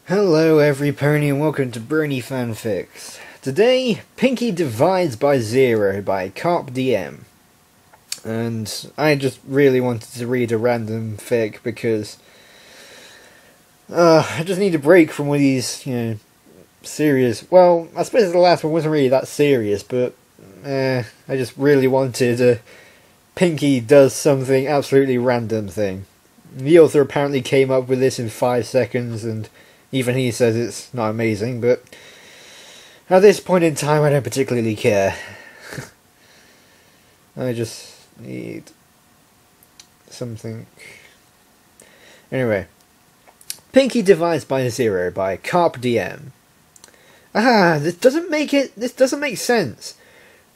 Hello every pony and welcome to Brony FanFics. Today, Pinkie divides by zero by Carpe Diem. And I just really wanted to read a random fic because I just need a break from all these, serious... Well, I suppose the last one wasn't really that serious, but I just really wanted a Pinkie does something absolutely random thing. The author apparently came up with this in 5 seconds, and even he says it's not amazing, but at this point in time I don't particularly care. I just need something. Anyway. Pinkie divides by zero by Carpe Diem. This doesn't make sense.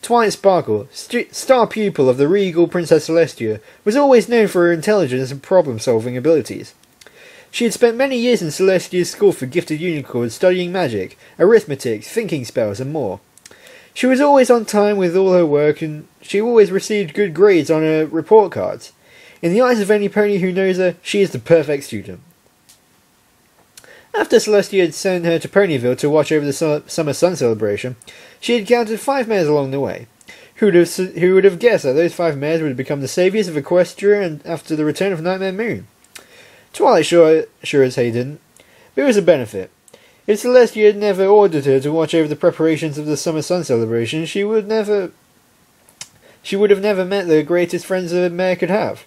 Twilight Sparkle, star pupil of the regal Princess Celestia, was always known for her intelligence and problem-solving abilities. She had spent many years in Celestia's school for gifted unicorns studying magic, arithmetic, thinking spells, and more. She was always on time with all her work, and she always received good grades on her report cards. In the eyes of any pony who knows her, she is the perfect student. After Celestia had sent her to Ponyville to watch over the summer sun celebration, she encountered 5 mares along the way. Who would have guessed that those 5 mares would become the saviours of Equestria and after the return of Nightmare Moon? Twilight sure as hay didn't, but it was a benefit. If Celestia had never ordered her to watch over the preparations of the summer sun celebration, she would have never met the greatest friends a mare could have.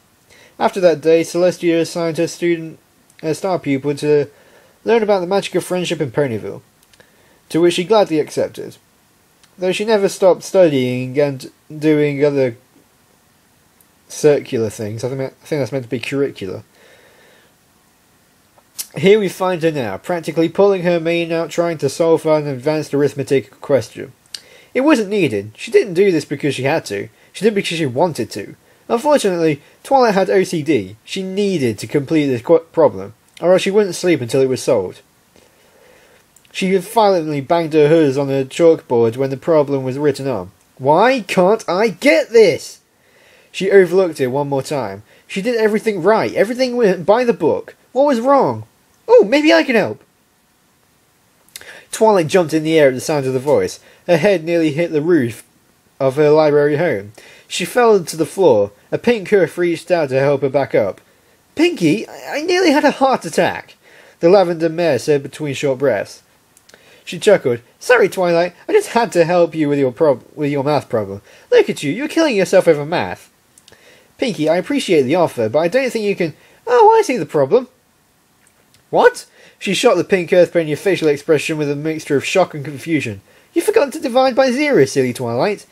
After that day, Celestia assigned her star pupil to learn about the magic of friendship in Ponyville, to which she gladly accepted, though she never stopped studying and doing other circular things. I think that's meant to be curricular. Here we find her now, practically pulling her mane out trying to solve an advanced arithmetic question. It wasn't needed. She didn't do this because she had to. She did it because she wanted to. Unfortunately, Twilight had OCD. She needed to complete this problem, or else she wouldn't sleep until it was solved. She violently banged her hooves on the chalkboard when the problem was written on. Why can't I get this? She overlooked it one more time. She did everything right. Everything went by the book. What was wrong? Oh, maybe I can help. Twilight jumped in the air at the sound of the voice. Her head nearly hit the roof of her library home. She fell to the floor. A pink hoof reached out to help her back up. Pinkie, I nearly had a heart attack, the lavender mare said between short breaths. She chuckled. Sorry, Twilight, I just had to help you with your math problem. Look at you, you're killing yourself over math. Pinkie, I appreciate the offer, but I don't think you can... Oh, I see the problem. What? She shot the pink earth pony a facial expression with a mixture of shock and confusion. You forgot to divide by zero, silly Twilight.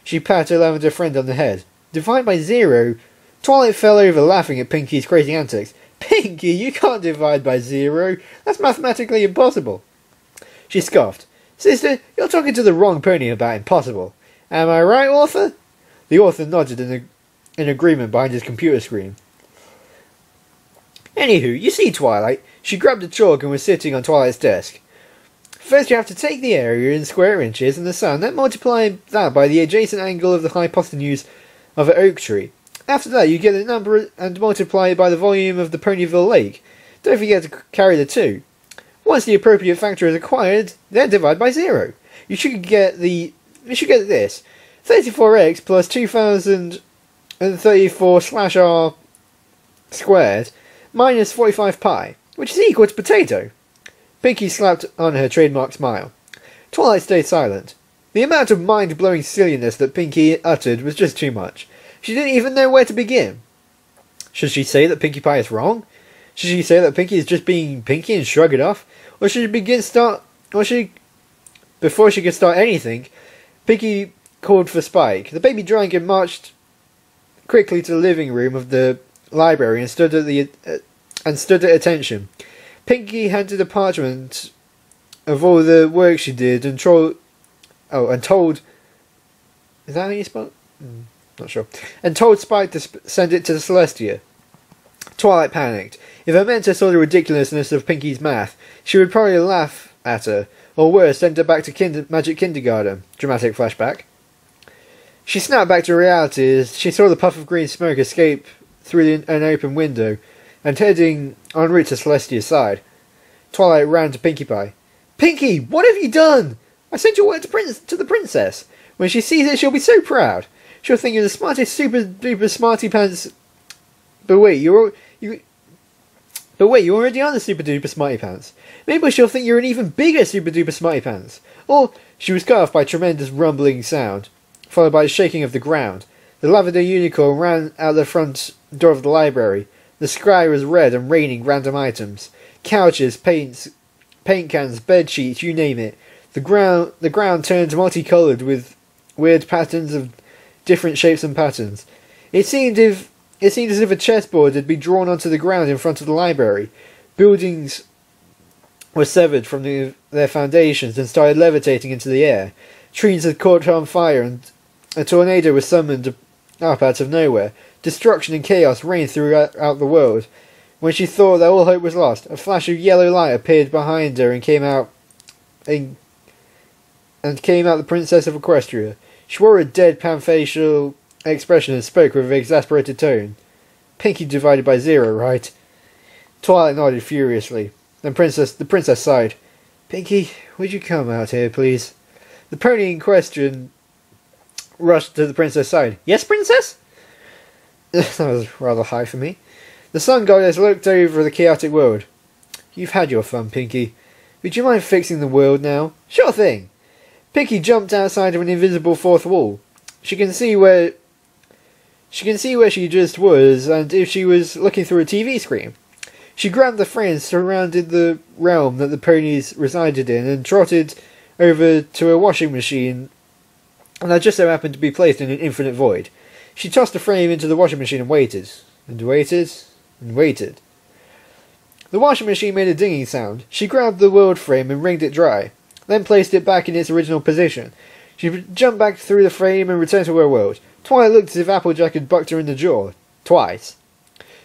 She patted her lavender friend on the head. Divide by zero? Twilight fell over laughing at Pinkie's crazy antics. Pinkie, you can't divide by zero. That's mathematically impossible. She scoffed. Sister, you're talking to the wrong pony about impossible. Am I right, author? The author nodded in agreement behind his computer screen. Anywho, you see, Twilight. She grabbed a chalk and was sitting on Twilight's desk. First you have to take the area in square inches and the sun, then multiply that by the adjacent angle of the hypotenuse of an oak tree. After that you get the number and multiply it by the volume of the Ponyville Lake. Don't forget to carry the 2. Once the appropriate factor is acquired, then divide by 0. You should get this. 34x plus 2034/r squared minus 45 pi, which is equal to potato. Pinkie slapped on her trademark smile. Twilight stayed silent. The amount of mind-blowing silliness that Pinkie uttered was just too much. She didn't even know where to begin. Should she say that Pinkie Pie is wrong? Should she say that Pinkie is just being Pinkie and shrug it off? Or should before she could start anything, Pinkie called for Spike. The baby dragon marched quickly to the living room of the library and stood at attention. Pinkie handed a parchment of all the work she did and told... Is that how you spell it? Not sure. And told Spike to send it to Celestia. Twilight panicked. If her mentor saw the ridiculousness of Pinkie's math, she would probably laugh at her, or worse, send her back to magic kindergarten. Dramatic flashback. She snapped back to reality as she saw the puff of green smoke escape through an open window, and heading en route to Celestia's side. Twilight ran to Pinkie Pie. Pinkie, what have you done? I sent your word to the princess. When she sees it, she'll be so proud. She'll think you're the smartest super duper smarty pants. But wait, you're already on the super duper smarty pants. Maybe she'll think you're an even bigger super duper smarty pants. Or she was cut off by a tremendous rumbling sound, followed by a shaking of the ground. The lavender unicorn ran out the front door of the library. The sky was red and raining random items. Couches, paint cans, bed sheets, you name it. The ground turned multicoloured with weird patterns of different shapes and patterns. It seemed as if a chessboard had been drawn onto the ground in front of the library. Buildings were severed from their foundations and started levitating into the air. Trees had caught on fire and a tornado was summoned up out of nowhere. Destruction and chaos reigned throughout the world. When she thought that all hope was lost, a flash of yellow light appeared behind her and came out the Princess of Equestria. She wore a deadpan facial expression and spoke with an exasperated tone. Pinkie divided by 0, right? Twilight nodded furiously. Then the princess sighed. Pinkie, would you come out here, please? The pony in question rushed to the princess' side. Yes, princess? That was rather high for me. The sun goddess looked over the chaotic world. You've had your fun, Pinkie. Would you mind fixing the world now? Sure thing. Pinkie jumped outside of an invisible fourth wall. She can see where she just was, and if she was looking through a TV screen. She grabbed the frames surrounded the realm that the ponies resided in and trotted over to a washing machine that just so happened to be placed in an infinite void. She tossed the frame into the washing machine and waited, and waited, and waited. The washing machine made a dinging sound. She grabbed the world frame and wringed it dry, then placed it back in its original position. She jumped back through the frame and returned to her world. Twilight looked as if Applejack had bucked her in the jaw. Twice.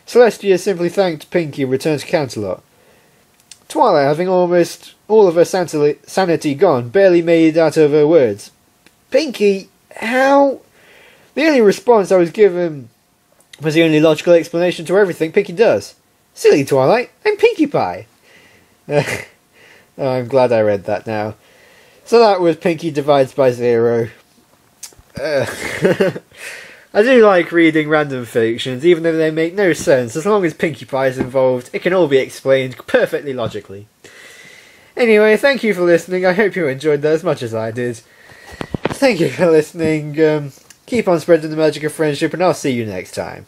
Celestia simply thanked Pinkie and returned to Canterlot. Twilight, having almost all of her sanity gone, barely made out of her words. Pinkie, how? The only response I was given was the only logical explanation to everything Pinkie does. Silly Twilight, I'm Pinkie Pie. Oh, I'm glad I read that now. So that was Pinkie divides by 0. I do like reading random fictions, even though they make no sense. As long as Pinkie Pie is involved, it can all be explained perfectly logically. Anyway, thank you for listening. I hope you enjoyed that as much as I did. Thank you for listening. Keep on spreading the magic of friendship, and I'll see you next time.